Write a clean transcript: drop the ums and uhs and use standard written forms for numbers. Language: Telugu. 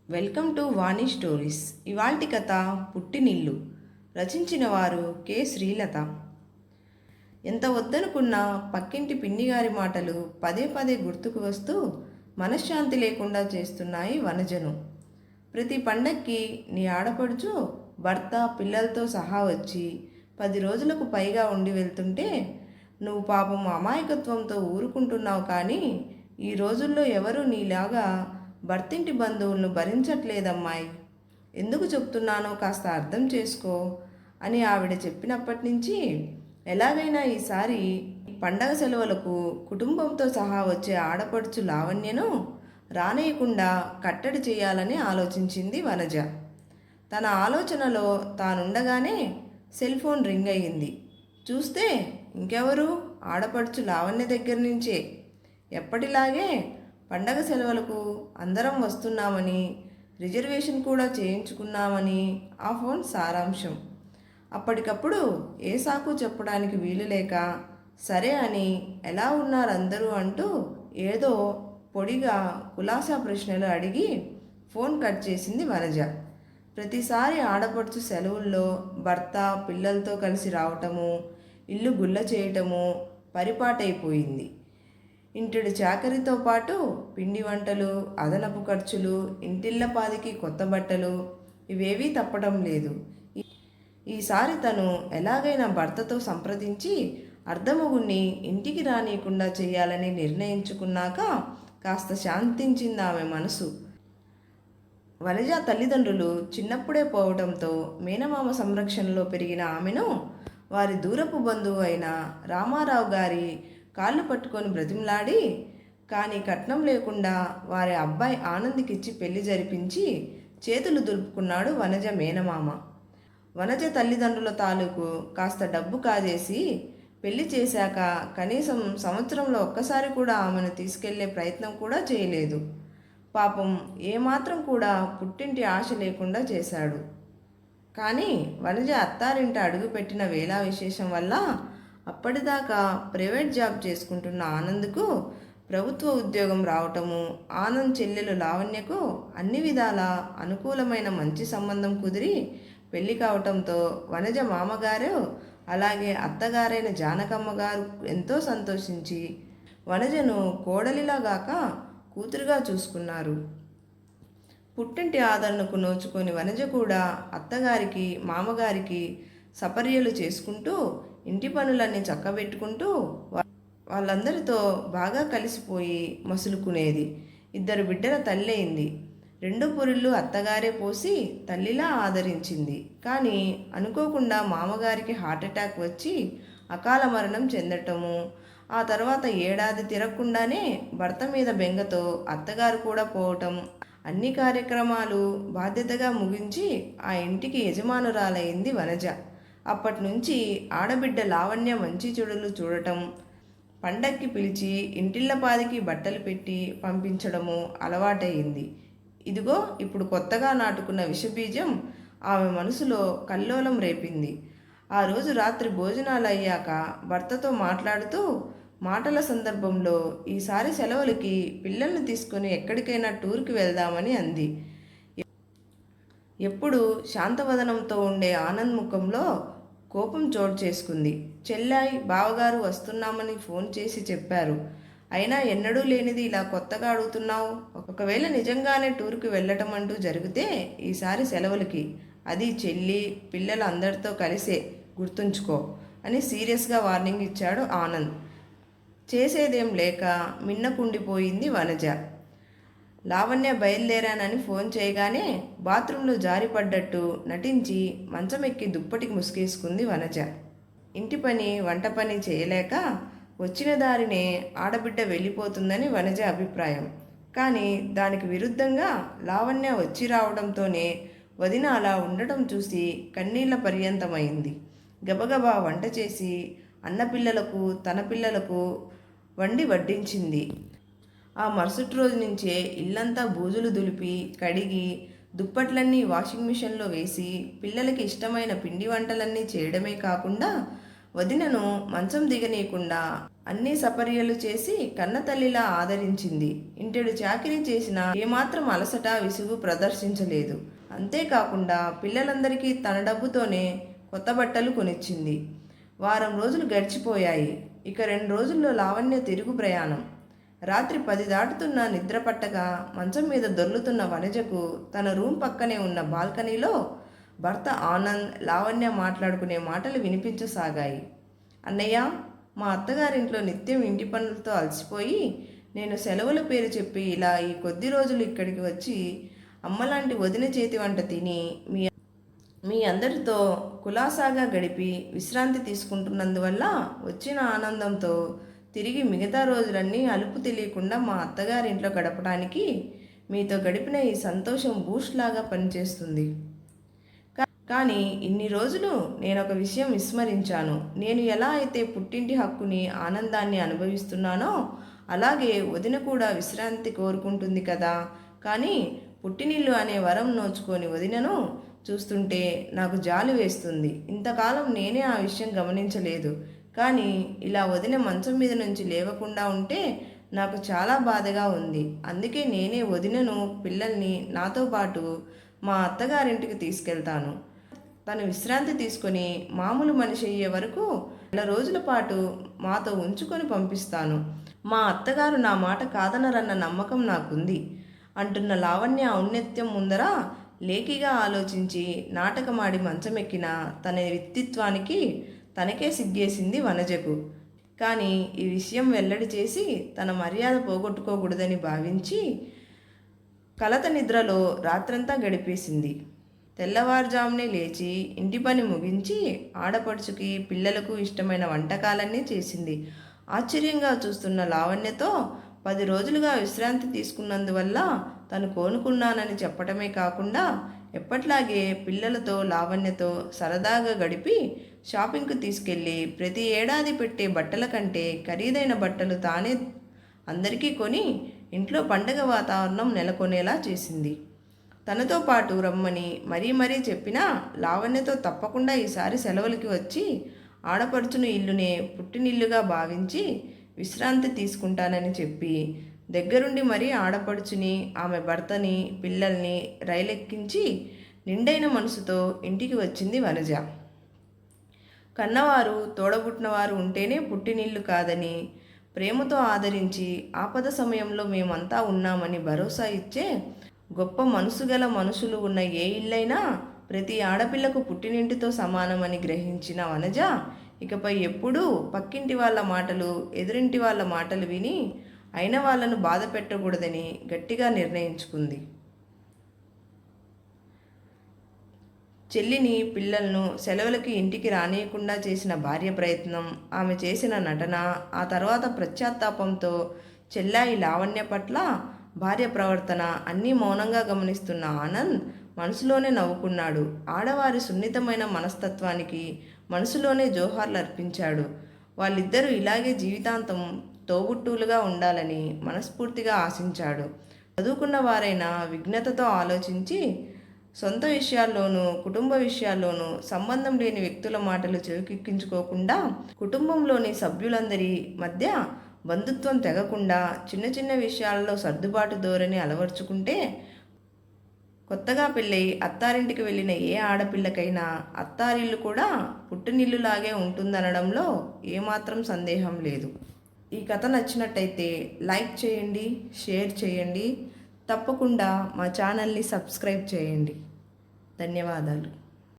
Welcome to Vani stories. ఇవాల్టి కథ పుట్టినిల్లు. రచించిన వారు కె శ్రీలత. ఎంత వద్దనుకున్నా పక్కింటి పిన్నిగారి మాటలు పదే పదే గుర్తుకు వస్తూ మనశ్శాంతి లేకుండా చేస్తున్నాయి వనజను. ప్రతి పండక్కి నీ ఆడపడుచు భర్త పిల్లలతో సహా వచ్చి 10 రోజులకు పైగా ఉండి వెళ్తుంటే నువ్వు పాపం అమాయకత్వంతో ఊరుకుంటున్నావు. కానీ ఈ రోజుల్లో ఎవరు నీలాగా భర్తింటి బంధువులను భరించట్లేదమ్మాయి. ఎందుకు చెప్తున్నానో కాస్త అర్థం చేసుకో అని ఆవిడ చెప్పినప్పటి నుంచి ఎలాగైనా ఈసారి పండగ సెలవులకు కుటుంబంతో సహా వచ్చే ఆడపడుచు లావణ్యను రానేయకుండా కట్టడి చేయాలని ఆలోచించింది వనజ. తన ఆలోచనలో తానుండగానే సెల్ ఫోన్ రింగ్ అయ్యింది. చూస్తే ఇంకెవరు, ఆడపడుచు లావణ్య దగ్గర నుంచే. ఎప్పటిలాగే పండగ సెలవులకు అందరం వస్తున్నామని, రిజర్వేషన్ కూడా చేయించుకున్నామని ఆ ఫోన్ సారాంశం. అప్పటికప్పుడు ఏ సాకు చెప్పడానికి వీలు లేక సరే అని ఎలా ఉన్నారు అందరూ అంటూ ఏదో పొడిగా కులాసా ప్రశ్నలు అడిగి ఫోన్ కట్ చేసింది వనజ. ప్రతిసారి ఆడపడుచు సెలవుల్లో భర్త పిల్లలతో కలిసి రావటము, ఇల్లు గుల్ల చేయటము పరిపాటైపోయింది. ఇంటిడి చాకరీతో పాటు పిండి వంటలు, అదనపు ఖర్చులు, ఇంటిళ్ళపాదికి కొత్త బట్టలు ఇవేవీ తప్పడం లేదు. ఈసారి తను ఎలాగైనా భర్తతో సంప్రదించి అర్ధమగుణ్ణి ఇంటికి రానియకుండా చేయాలని నిర్ణయించుకున్నాక కాస్త శాంతించింది ఆమె మనసు. వనజ తల్లిదండ్రులు చిన్నప్పుడే పోవడంతో మేనమామ సంరక్షణలో పెరిగిన ఆమెను వారి దూరపు బంధువు అయిన రామారావు గారి కాళ్ళు పట్టుకొని బ్రతిమలాడి, కానీ కట్నం లేకుండా వారి అబ్బాయి ఆనంద్కిచ్చి పెళ్లి జరిపించి చేతులు దులుపుకున్నాడు వనజ మేనమామ. వనజ తల్లిదండ్రుల తాలూకు కాస్త డబ్బు కాజేసి పెళ్లి చేశాక కనీసం సంవత్సరంలో ఒక్కసారి కూడా ఆమెను తీసుకెళ్లే ప్రయత్నం కూడా చేయలేదు. పాపం ఏమాత్రం కూడా పుట్టింటి ఆశ లేకుండా చేశాడు. కానీ వనజ అత్తారింట అడుగుపెట్టిన వేళా విశేషం వల్ల అప్పటిదాకా ప్రైవేట్ జాబ్ చేసుకుంటున్న ఆనంద్కు ప్రభుత్వ ఉద్యోగం రావటము, ఆనంద్ చెల్లెలు లావణ్యకు అన్ని విధాల అనుకూలమైన మంచి సంబంధం కుదిరి పెళ్లి కావటంతో వనజ మామగారు అలాగే అత్తగారైన జానకమ్మ గారు ఎంతో సంతోషించి వనజను కోడలిలా గాక కూతురుగా చూసుకున్నారు. పుట్టింటి ఆదరణకు నోచుకొని వనజ కూడా అత్తగారికి మామగారికి సపర్యలు చేసుకుంటూ ఇంటి పనులన్నీ చక్కబెట్టుకుంటూ వాళ్ళందరితో బాగా కలిసిపోయి మసులుకునేది. 2 బిడ్డల తల్లయింది. 2 పురిళ్ళు అత్తగారే పోసి తల్లిలా ఆదరించింది. కానీ అనుకోకుండా మామగారికి హార్ట్అటాక్ వచ్చి అకాల మరణం చెందటము, ఆ తర్వాత ఏడాది తిరగకుండానే భర్త మీద బెంగతో అత్తగారు కూడా పోవటం, అన్ని కార్యక్రమాలు బాధ్యతగా ముగించి ఆ ఇంటికి యజమానురాలైంది వనజ. అప్పటి నుంచి ఆడబిడ్డ లావణ్య మంచి చెడులు చూడటం, పండక్కి పిలిచి ఇంటిళ్ళపాదికి బట్టలు పెట్టి పంపించడము అలవాటయింది. ఇదిగో ఇప్పుడు కొత్తగా నాటుకున్న విషబీజం ఆమె మనసులో కల్లోలం రేపింది. ఆ రోజు రాత్రి భోజనాలు అయ్యాక భర్తతో మాట్లాడుతూ మాటల సందర్భంలో ఈసారి సెలవులకి పిల్లల్ని తీసుకొని ఎక్కడికైనా టూర్కి వెళ్దామని అంది. ఎప్పుడు శాంతవదనంతో ఉండే ఆనంద్ ముఖంలో కోపం చోటు చేసుకుంది. చెల్లాయి బావగారు వస్తున్నామని ఫోన్ చేసి చెప్పారు, అయినా ఎన్నడూ లేనిది ఇలా కొత్తగా అడుగుతున్నావు. ఒకవేళ నిజంగానే టూర్కి వెళ్ళటం అంటూ జరిగితే ఈసారి సెలవులకి అది చెల్లి పిల్లలు అందరితో కలిసే, గుర్తుంచుకో అని సీరియస్గా వార్నింగ్ ఇచ్చాడు ఆనంద్. చేసేదేం లేక మిన్నకుండిపోయింది వనజ. లావణ్య బయలుదేరానని ఫోన్ చేయగానే బాత్రూంలో జారిపడ్డట్టు నటించి మంచమెక్కి దుప్పటికి ముసుగేసుకుంది వనజ. ఇంటి పని వంట పని చేయలేక వచ్చిన దారినే ఆడబిడ్డ వెళ్ళిపోతుందని వనజ అభిప్రాయం. కానీ దానికి విరుద్ధంగా లావణ్య వచ్చి రావడంతోనే వదిన అలా ఉండటం చూసి కన్నీళ్ల పర్యంతమైంది. గబగబా వంట చేసి అన్నపిల్లలకు తన పిల్లలకు వండి వడ్డించింది. ఆ మరుసటి రోజు నుంచే ఇల్లంతా బూజులు దులిపి కడిగి దుప్పట్లన్నీ వాషింగ్ మిషన్లో వేసి పిల్లలకి ఇష్టమైన పిండి వంటలన్నీ చేయడమే కాకుండా వదినను మంచం దిగనీయకుండా అన్ని సపర్యలు చేసి కన్నతల్లిలా ఆదరించింది. ఇంటెడు చాకిరీ చేసినా ఏమాత్రం అలసట విసుగు ప్రదర్శించలేదు. అంతేకాకుండా పిల్లలందరికీ తన డబ్బుతోనే కొత్త బట్టలు కొనిచ్చింది. వారం రోజులు గడిచిపోయాయి. ఇక 2 రోజుల్లో లావణ్య తిరుగు ప్రయాణం. రాత్రి 10 దాటుతున్నా నిద్ర పట్టగా మంచం మీద దొర్లుతున్న వనజకు తన రూమ్ పక్కనే ఉన్న బాల్కనీలో భర్త ఆనంద్, లావణ్య మాట్లాడుకునే మాటలు వినిపించసాగాయి. అన్నయ్య, మా అత్తగారింట్లో నిత్యం ఇంటి పనులతో అలసిపోయి నేను సెలవుల పేరు చెప్పి ఇలా ఈ కొద్ది రోజులు ఇక్కడికి వచ్చి అమ్మలాంటి వదిన చేతి వంట తిని మీ అందరితో కులాసాగా గడిపి విశ్రాంతి తీసుకుంటున్నందువల్ల వచ్చిన ఆనందంతో తిరిగి మిగతా రోజులన్నీ అలుపు తెలియకుండా మా అత్తగారింట్లో గడపడానికి మీతో గడిపిన ఈ సంతోషం బూస్ట్ లాగా పనిచేస్తుంది. కానీ ఇన్ని రోజులు నేను ఒక విషయం విస్మరించాను. నేను ఎలా అయితే పుట్టింటి హక్కుని, ఆనందాన్ని అనుభవిస్తున్నానో అలాగే వదిన కూడా విశ్రాంతి కోరుకుంటుంది కదా. కానీ పుట్టినిల్లు అనే వరం నోచుకొని వదినను చూస్తుంటే నాకు జాలి వేస్తుంది. ఇంతకాలం నేనే ఆ విషయం గమనించలేదు. కానీ ఇలా వదిన మంచం మీద నుంచి లేవకుండా ఉంటే నాకు చాలా బాధగా ఉంది. అందుకే నేనే వదినను, పిల్లల్ని నాతో పాటు మా అత్తగారింటికి తీసుకెళ్తాను. తను విశ్రాంతి తీసుకొని మామూలు మనిషి అయ్యే వరకు 2 రోజుల పాటు మాతో ఉంచుకొని పంపిస్తాను. మా అత్తగారు నా మాట కాదనరన్న నమ్మకం నాకుంది అంటున్న లావణ్య ఔన్నత్యం ముందర లేకిగా ఆలోచించి నాటకమాడి మంచమెక్కిన తన వ్యక్తిత్వానికి తనకే సిగ్గేసింది వనజకు. కానీ ఈ విషయం వెల్లడి చేసి తన మర్యాద పోగొట్టుకోకూడదని భావించి కలత నిద్రలో రాత్రంతా గడిపేసింది. తెల్లవారుజామునే లేచి ఇంటి పని ముగించి ఆడపడుచుకి, పిల్లలకు ఇష్టమైన వంటకాలన్నీ చేసింది. ఆశ్చర్యంగా చూస్తున్న లావణ్యతో 10 రోజులుగా విశ్రాంతి తీసుకున్నందువల్ల తను కోలుకున్నానని చెప్పటమే కాకుండా ఎప్పట్లాగే పిల్లలతో, లావణ్యతో సరదాగా గడిపి షాపింగ్కు తీసుకెళ్ళి ప్రతి ఏడాది పెట్టే బట్టల కంటే ఖరీదైన బట్టలు తానే అందరికీ కొని ఇంట్లో పండగ వాతావరణం నెలకొనేలా చేసింది. తనతో పాటు రమ్మని మరీ చెప్పినా లావణ్యతో తప్పకుండా ఈసారి సెలవులకి వచ్చి ఆడపడుచును ఇల్లునే పుట్టినిల్లుగా భావించి విశ్రాంతి తీసుకుంటానని చెప్పి దగ్గరుండి మరీ ఆడపడుచుని, ఆమె భర్తని, పిల్లల్ని రైలెక్కించి నిండైన మనసుతో ఇంటికి వచ్చింది వనజ. కన్నవారు, తోడబుట్టినవారు ఉంటేనే పుట్టినిల్లు కాదని, ప్రేమతో ఆదరించి ఆపద సమయంలో మేమంతా ఉన్నామని భరోసా ఇచ్చే గొప్ప మనసు గల మనుషులు ఉన్న ఏ ఇల్లైనా ప్రతి ఆడపిల్లకు పుట్టినింటితో సమానమని గ్రహించిన వనజ ఇకపై ఎప్పుడూ పక్కింటి వాళ్ళ మాటలు, ఎదురింటి వాళ్ళ మాటలు విని అయిన వాళ్ళను బాధ పెట్టకూడదని గట్టిగా నిర్ణయించుకుంది. చెల్లిని, పిల్లలను సెలవులకి ఇంటికి రానియకుండా చేసిన భార్య ప్రయత్నం, ఆమె చేసిన నటన, ఆ తర్వాత పశ్చాత్తాపంతో చెల్లాయి లావణ్య పట్ల భార్య ప్రవర్తన అన్నీ మౌనంగా గమనిస్తున్న ఆనంద్ మనసులోనే నవ్వుకున్నాడు. ఆడవారి సున్నితమైన మనస్తత్వానికి మనసులోనే జోహార్లు అర్పించాడు. వాళ్ళిద్దరూ ఇలాగే జీవితాంతం తోబుట్టువులుగా ఉండాలని మనస్ఫూర్తిగా ఆశించాడు. చదువుకున్న వారైనా విఘ్నతతో ఆలోచించి సొంత విషయాల్లోనూ, కుటుంబ విషయాల్లోనూ సంబంధం లేని వ్యక్తుల మాటలు చెవికెక్కించుకోకుండా కుటుంబంలోని సభ్యులందరి మధ్య బంధుత్వం తెగకుండా చిన్న విషయాలలో సర్దుబాటు ధోరణి అలవర్చుకుంటే కొత్తగా పెళ్ళై అత్తారింటికి వెళ్ళిన ఏ ఆడపిల్లకైనా అత్తారిల్లు కూడా పుట్టినిల్లులాగే ఉంటుందనడంలో ఏమాత్రం సందేహం లేదు. ఈ కథ నచ్చినట్టయితే లైక్ చేయండి, షేర్ చేయండి, తప్పకుండా మా ఛానల్ని సబ్స్క్రైబ్ చేయండి. ధన్యవాదాలు.